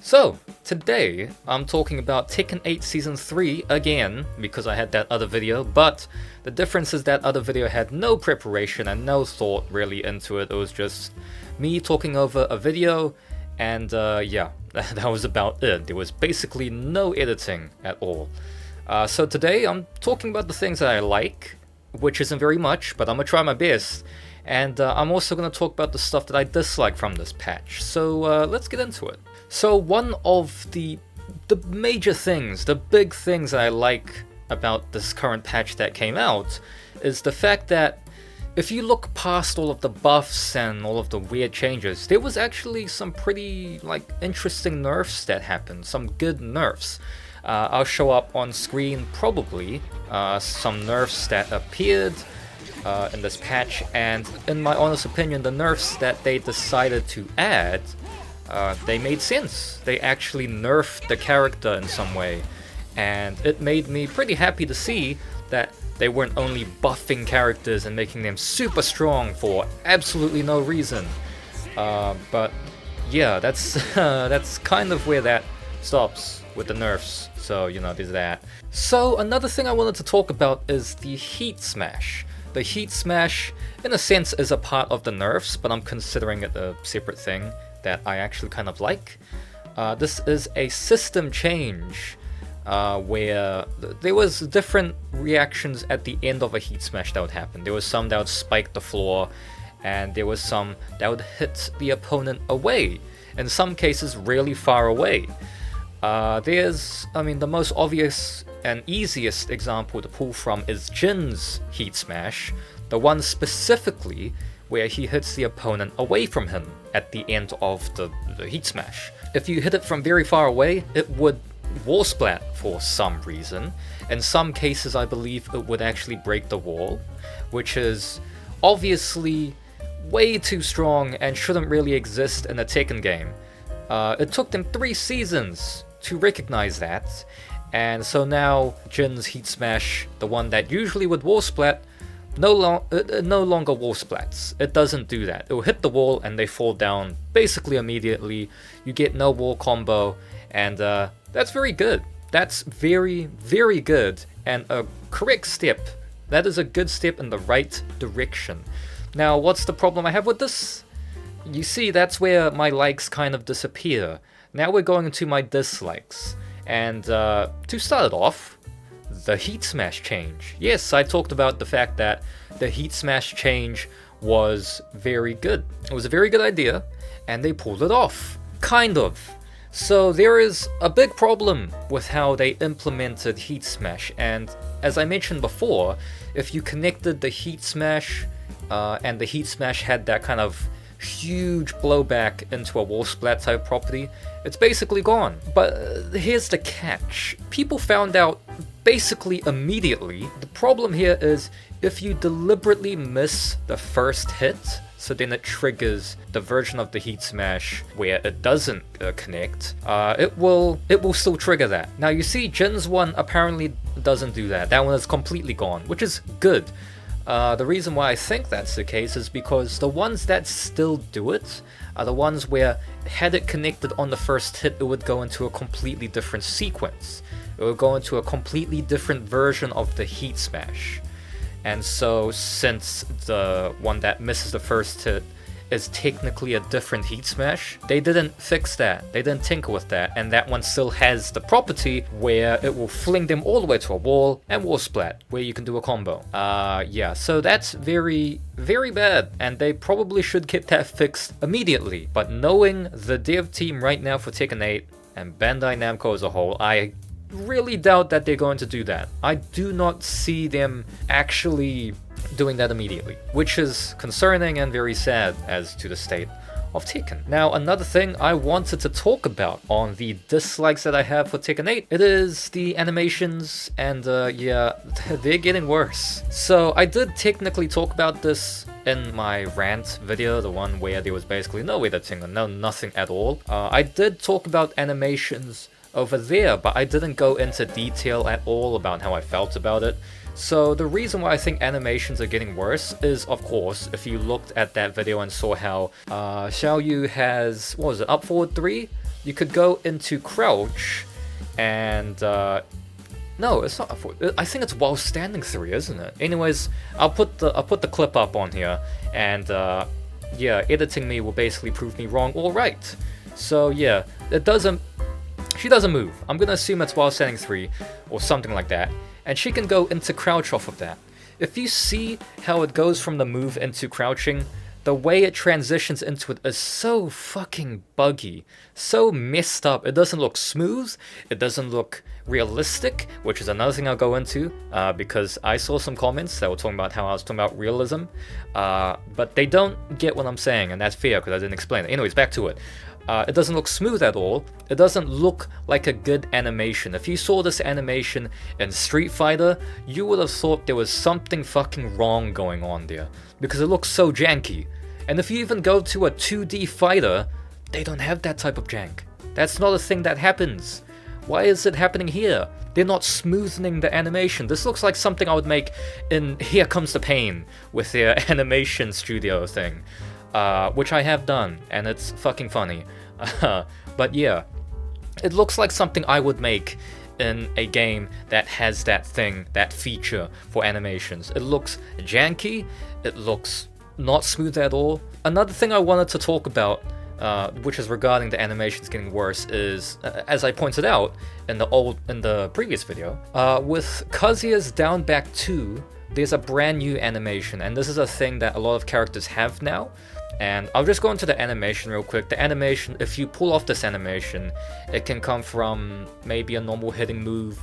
So, today I'm talking about Tekken 8 Season 3 again, because I had that other video, but the difference is that other video had no preparation and no thought really into it. It was just me talking over a video, and yeah, that was about it. There was basically no editing at all. So today I'm talking about the things that I like, which isn't very much, but I'm gonna try my best. And I'm also going to talk about the stuff that I dislike from this patch. So let's get into it. So one of the major things, the big things that I like about this current patch that came out is the fact that if you look past all of the buffs and all of the weird changes, there was actually some pretty interesting nerfs that happened, some good nerfs. I'll show up on screen probably some nerfs that appeared in this patch, and in my honest opinion, the nerfs that they decided to add, they made sense. They actually nerfed the character in some way, and it made me pretty happy to see that they weren't only buffing characters and making them super strong for absolutely no reason. But yeah, that's that's kind of where that stops with the nerfs. So you know, there's that. So another thing I wanted to talk about is the Heat Smash. The Heat Smash, in a sense, is a part of the nerfs, but I'm considering it a separate thing that I actually kind of like. This is a system change where there was different reactions at the end of a Heat Smash that would happen. There was some that would spike the floor, and there was some that would hit the opponent away, in some cases really far away. The most obvious and easiest example to pull from is Jin's Heat Smash, the one specifically where he hits the opponent away from him at the end of the Heat Smash. If you hit it from very far away, it would wall splat for some reason. In some cases, I believe it would actually break the wall, which is obviously way too strong and shouldn't really exist in a Tekken game. It took them 3 seasons to recognize that, and so now Jin's Heat Smash, the one that usually would wall splat, no longer wall splats. It doesn't do that. It will hit the wall and they fall down basically immediately. You get no wall combo, and that's very good. That's very, very good and a correct step. That is a good step in the right direction. Now, what's the problem I have with this? You see, that's where my likes kind of disappear. Now we're going into my dislikes. And to start it off, the Heat Smash change. Yes, I talked about the fact that the Heat Smash change was very good. It was a very good idea, and they pulled it off. Kind of. So there is a big problem with how they implemented Heat Smash, and as I mentioned before, if you connected the Heat Smash and the Heat Smash had that kind of huge blowback into a wall splat type property, it's basically gone. But here's the catch. People found out basically immediately. The problem here is if you deliberately miss the first hit, so then it triggers the version of the Heat Smash where it doesn't connect, it will still trigger that. Now you see Jin's one apparently doesn't do that. That one is completely gone, which is good. The reason why I think that's the case is because the ones that still do it are the ones where, had it connected on the first hit, it would go into a completely different sequence. It would go into a completely different version of the Heat Smash. And so, since the one that misses the first hit is technically a different Heat Smash, they didn't fix that. They didn't tinker with that, and that one still has the property where it will fling them all the way to a wall and wall splat, where you can do a combo. Yeah, so that's very, very bad, and they probably should get that fixed immediately. But knowing the dev team right now for Tekken 8 and Bandai Namco as a whole, I really doubt that they're going to do that. I do not see them actually doing that immediately, which is concerning and very sad as to the state of Tekken. Now, another thing I wanted to talk about on the dislikes that I have for Tekken 8, it is the animations, and yeah, they're getting worse. So I did technically talk about this in my rant video, the one where there was basically no editing or nothing at all. I did talk about animations over there, but I didn't go into detail at all about how I felt about it. So the reason why I think animations are getting worse is, of course, if you looked at that video and saw how Xiao Yu has, what was it, up forward 3 you could go into crouch, and no, it's not. I think it's while standing 3, isn't it? Anyways, I'll put the clip up on here, and yeah, editing me will basically prove me wrong or right. So yeah, she doesn't move. I'm gonna assume it's while standing 3 or something like that, and she can go into crouch off of that. If you see how it goes from the move into crouching, the way it transitions into it is so fucking buggy, so messed up. It doesn't look smooth, it doesn't look realistic, which is another thing I'll go into, because I saw some comments that were talking about how I was talking about realism, but they don't get what I'm saying, and that's fair because I didn't explain it. Anyways, back to it. It doesn't look smooth at all. It doesn't look like a good animation. If you saw this animation in Street Fighter, you would have thought there was something fucking wrong going on there, because it looks so janky. And if you even go to a 2D fighter, they don't have that type of jank. That's not a thing that happens. Why is it happening here? They're not smoothing the animation. This looks like something I would make in Here Comes the Pain with their animation studio thing, which I have done, and it's fucking funny. But yeah, it looks like something I would make in a game that has that thing, that feature for animations. It looks janky, it looks not smooth at all. Another thing I wanted to talk about, which is regarding the animations getting worse, is, as I pointed out in the previous video, with Kazuya's Down Back 2, there's a brand new animation, and this is a thing that a lot of characters have now. And I'll just go into the animation real quick. The animation, if you pull off this animation, it can come from maybe a normal hitting move,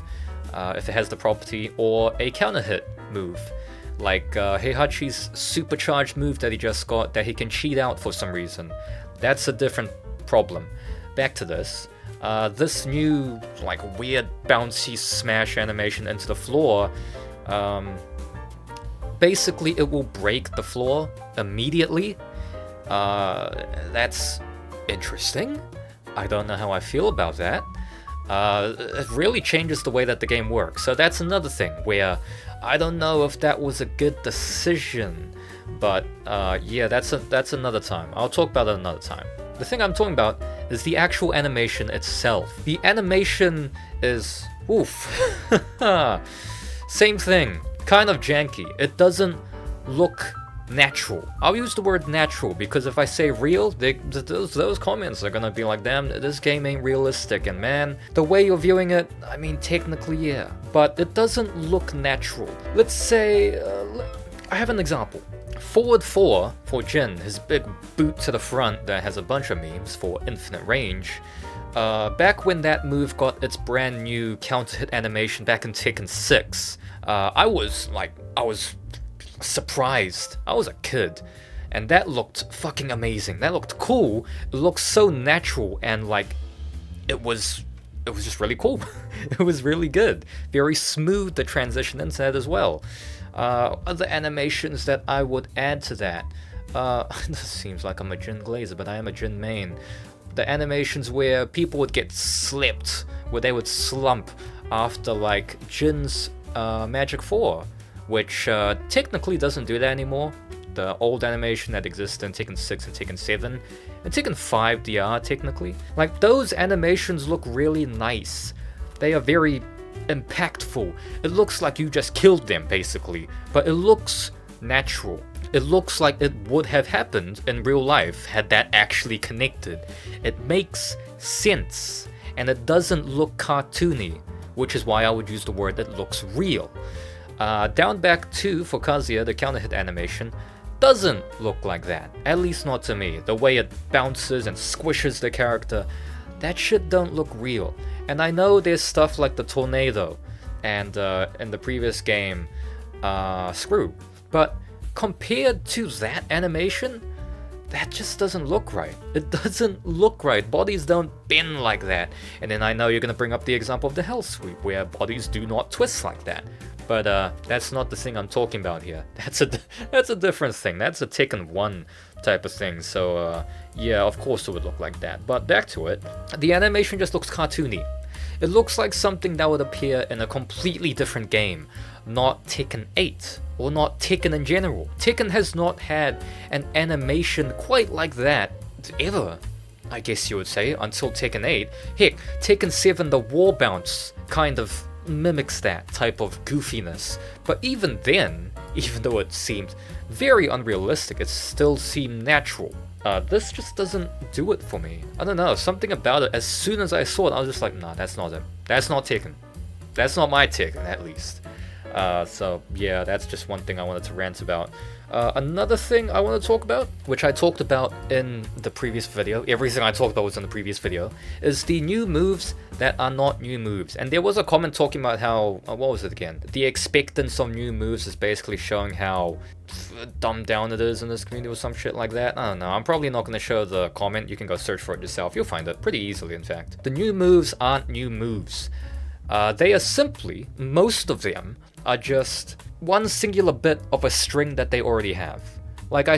if it has the property, or a counter hit move, like Heihachi's supercharged move that he just got that he can cheat out for some reason. That's a different problem. Back to this. This new, like, weird bouncy smash animation into the floor, basically it will break the floor immediately. That's interesting. I don't know how I feel about that. It really changes the way that the game works. So that's another thing where I don't know if that was a good decision. But yeah, that's another time. I'll talk about it another time. The thing I'm talking about is the actual animation itself. The animation is oof. Same thing. Kind of janky. It doesn't look natural. I'll use the word natural because if I say real, those comments are gonna be like, damn, this game ain't realistic, and man, the way you're viewing it, I mean, technically yeah, but it doesn't look natural. Let's say, I have an example. Forward 4 for Jin, his big boot to the front that has a bunch of memes for infinite range. Back when that move got its brand new counter hit animation back in Tekken 6, I was surprised. I was a kid, and that looked fucking amazing. That looked cool. It looked so natural, and like it was just really cool. It was really good. Very smooth, the transition into that as well. Other animations that I would add to that, this seems like I'm a Jin Glazer, but I am a Jin main. The animations where people would get slipped, where they would slump after like Jin's Magic 4, which technically doesn't do that anymore. The old animation that exists in Tekken 6 and Tekken 7, and Tekken 5 DR technically. Like, those animations look really nice. They are very impactful. It looks like you just killed them, basically, but it looks natural. It looks like it would have happened in real life had that actually connected. It makes sense, and it doesn't look cartoony, which is why I would use the word it looks real. Down Back 2 for Kazuya, the counter hit animation, doesn't look like that. At least not to me. The way it bounces and squishes the character, that shit don't look real. And I know there's stuff like the tornado and in the previous game, Screw. But compared to that animation, that just doesn't look right. It doesn't look right. Bodies don't bend like that. And then I know you're gonna bring up the example of the Hell Sweep, where bodies do not twist like that. But that's not the thing I'm talking about here. That's a different thing. That's a Tekken 1 type of thing. So yeah, of course it would look like that. But back to it, the animation just looks cartoony. It looks like something that would appear in a completely different game, not Tekken 8, or not Tekken in general. Tekken has not had an animation quite like that ever. I guess you would say, until Tekken 8. Heck, Tekken 7, the wall bounce kind of mimics that type of goofiness. But even then, even though it seemed very unrealistic, it still seemed natural. This just doesn't do it for me. I don't know, something about it, as soon as I saw it, I was just like, nah, that's not it. That's not Tekken. That's not my Tekken, at least. So yeah, that's just one thing I wanted to rant about. Another thing I want to talk about, which I talked about in the previous video, everything I talked about was in the previous video, is the new moves that are not new moves. And there was a comment talking about how, what was it again? The expectance of new moves is basically showing how dumbed down it is in this community or some shit like that. I don't know, I'm probably not going to show the comment, you can go search for it yourself, you'll find it pretty easily in fact. The new moves aren't new moves. They are simply, most of them, are just one singular bit of a string that they already have. Like I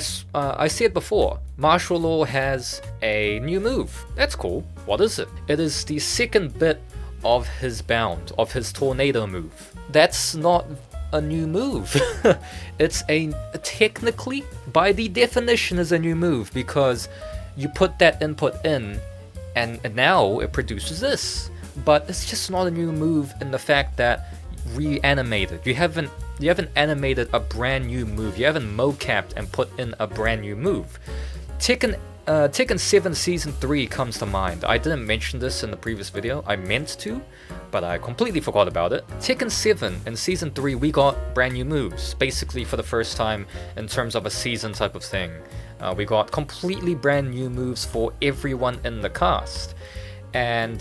said before, martial law has a new move. That's cool. What is it? It is the second bit of his bound, of his tornado move. That's not a new move. It's technically, by the definition, is a new move because you put that input in and now it produces this. But it's just not a new move in the fact that reanimated. You haven't animated a brand new move. You haven't mocapped and put in a brand new move. Tekken 7 Season 3 comes to mind. I didn't mention this in the previous video. I meant to, but I completely forgot about it. Tekken 7 in Season 3 we got brand new moves, basically for the first time in terms of a season type of thing. We got completely brand new moves for everyone in the cast. And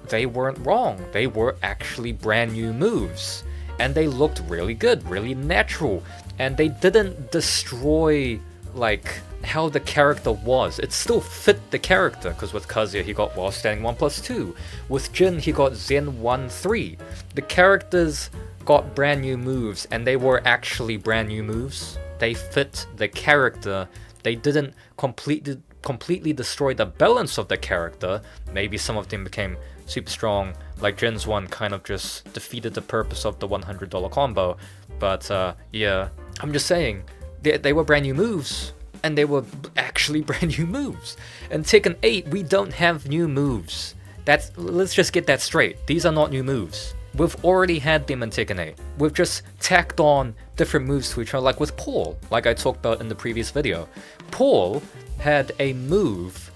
they weren't wrong. They were actually brand new moves. And they looked really good, really natural. And they didn't destroy, like, how the character was. It still fit the character, because with Kazuya he got While Standing 1+2. With Jin he got Zen 1-3. The characters got brand new moves, and they were actually brand new moves. They fit the character. They didn't completely destroy the balance of the character. Maybe some of them became super strong, like Jin's one kind of just defeated the purpose of the $100 combo. But yeah, I'm just saying, they were brand new moves, and they were actually brand new moves. In Tekken 8, we don't have new moves. Let's just get that straight. These are not new moves. We've already had them in Tekken 8. We've just tacked on different moves to each other, like with Paul, like I talked about in the previous video. Paul had a move,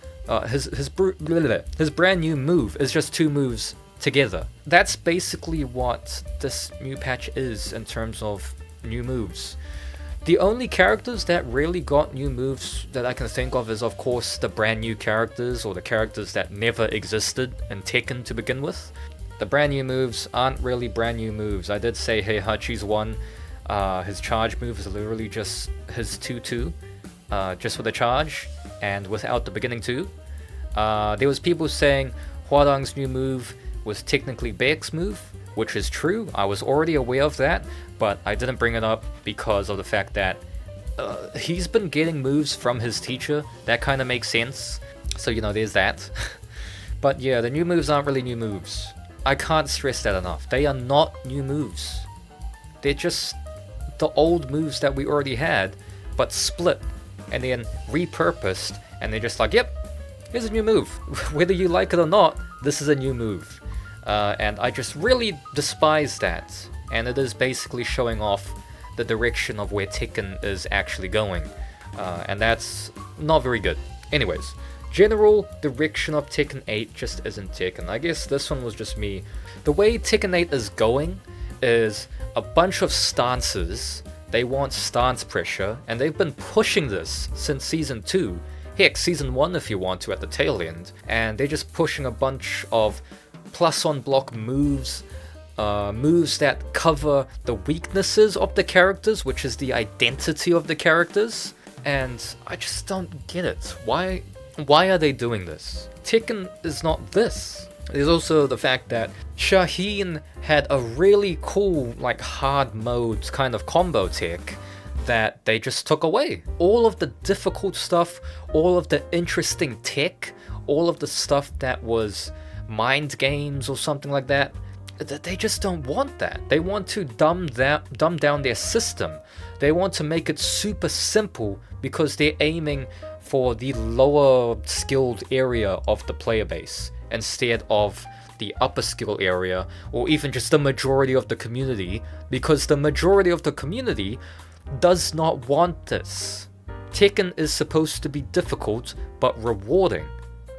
his brand new move is just two moves together. That's basically what this new patch is in terms of new moves. The only characters that really got new moves that I can think of is, of course, the brand new characters, or the characters that never existed in Tekken to begin with. The brand new moves aren't really brand new moves. I did say Heihachi's one, his charge move is literally just his 2-2, just with a charge, and without the beginning 2. There was people saying Hwarang's new move was technically Baek's move, which is true. I was already aware of that, but I didn't bring it up because of the fact that he's been getting moves from his teacher. That kind of makes sense. So, you know, there's that. But yeah, the new moves aren't really new moves. I can't stress that enough. They are not new moves. They're just the old moves that we already had, but split and then repurposed, and they're just like, yep, here's a new move. Whether you like it or not, this is a new move. And I just really despise that. And it is basically showing off the direction of where Tekken is actually going. And that's not very good. Anyways, general direction of Tekken 8 just isn't Tekken. I guess this one was just me. The way Tekken 8 is going is a bunch of stances. They want stance pressure, and they've been pushing this since Season 2. Heck, Season 1 if you want to at the tail end. And they're just pushing a bunch of plus on block moves, moves that cover the weaknesses of the characters, which is the identity of the characters. And I just don't get it. Why are they doing this? Tekken is not this. There's also the fact that Shaheen had a really cool, like, hard mode kind of combo tech that they just took away. All of the difficult stuff, all of the interesting tech, all of the stuff that was mind games or something like that, they just don't want that. They want to dumb down their system. They want to make it super simple because they're aiming for the lower skilled area of the player base instead of the upper skill area, or even just the majority of the community, because the majority of the community does not want this. Tekken is supposed to be difficult but rewarding.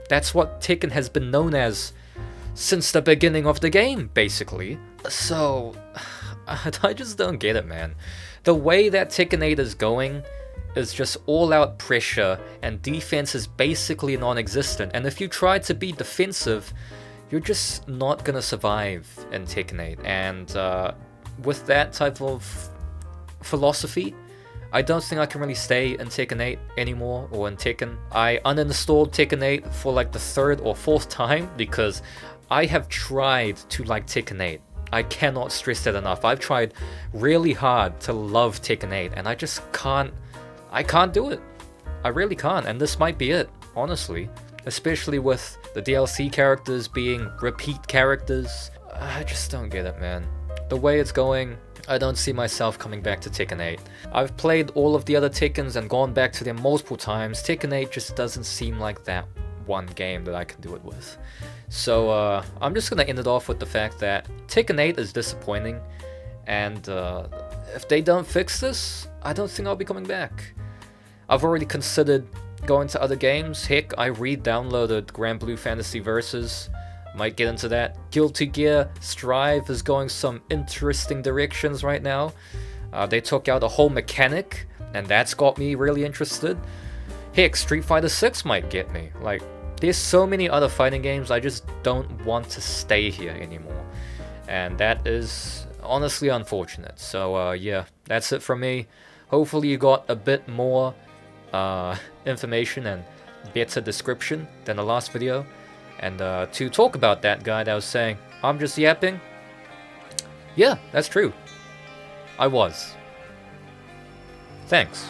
That's what Tekken has been known as since the beginning of the game, basically. So, I just don't get it, man. The way that Tekken 8 is going is just all-out pressure, and defense is basically non-existent, and if you try to be defensive, you're just not gonna survive in Tekken 8, and with that type of philosophy, I don't think I can really stay in Tekken 8 anymore, or in Tekken. I uninstalled Tekken 8 for like the 3rd or 4th time, because I have tried to like Tekken 8. I cannot stress that enough. I've tried really hard to love Tekken 8, and I just can't, I can't do it. I really can't, and this might be it, honestly. Especially with the DLC characters being repeat characters. I just don't get it, man. The way it's going, I don't see myself coming back to Tekken 8. I've played all of the other Tekkens and gone back to them multiple times. Tekken 8 just doesn't seem like that one game that I can do it with. So I'm just gonna end it off with the fact that Tekken 8 is disappointing, and if they don't fix this, I don't think I'll be coming back. I've already considered going to other games. Heck, I re-downloaded Grand Blue Fantasy Versus. Might get into that. Guilty Gear Strive is going some interesting directions right now. They took out a whole mechanic, and that's got me really interested. Heck, Street Fighter 6 might get me. Like, there's so many other fighting games, I just don't want to stay here anymore. And that is honestly unfortunate. So yeah, that's it from me. Hopefully you got a bit more information and better description than the last video. And to talk about that guy that was saying, I'm just yapping. Yeah, that's true. I was. Thanks.